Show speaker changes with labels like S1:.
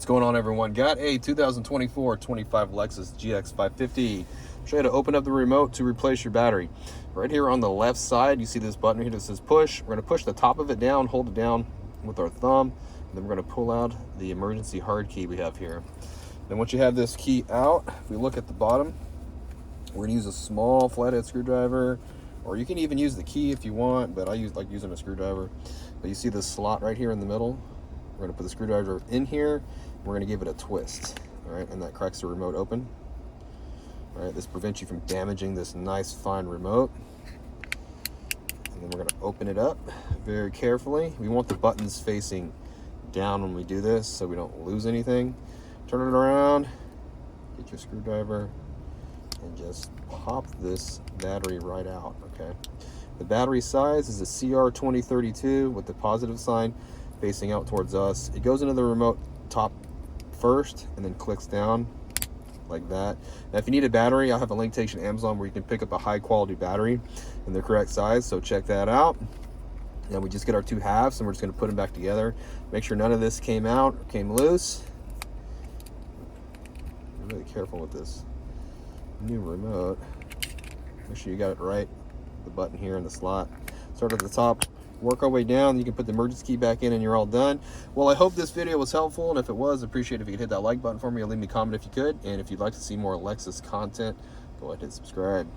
S1: What's going on, everyone? Got a 2024 25 Lexus Gx550. Show you how to open up the remote to replace your battery. Right here on the left side, you see this button here that says push. We're going to push the top of it down, hold it down with our thumb, and then we're going to pull out the emergency hard key we have here. Then once you have this key out, if we look at the bottom, we're going to use a small flathead screwdriver, or you can even use the key if you want, but I like using a screwdriver. But you see this slot right here in the middle? We're going to put the screwdriver in here. We're going to give it a twist, all right, and that cracks the remote open. All right, this prevents you from damaging this nice fine remote. And then we're going to open it up very carefully. We want the buttons facing down when we do this so we don't lose anything. Turn it around, get your screwdriver, and just pop this battery right out, okay? The battery size is a CR2032 with the positive sign facing out towards us. It goes into the remote top first and then clicks down like that. Now if you need a battery, I have a link takes you to Amazon where you can pick up a high quality battery in the correct size, so check that out. And we just get our two halves and we're just going to put them back together. Make sure none of this came out or came loose. Be really careful with this new remote. Make sure you got it right, the button here in the slot. Start at the top, work our way down. You can put the emergency key back in and you're all done. Well, I hope this video was helpful, and if it was, I'd appreciate it if you could hit that like button for me or leave me a comment if you could. And if you'd like to see more Lexus content, go ahead and hit subscribe.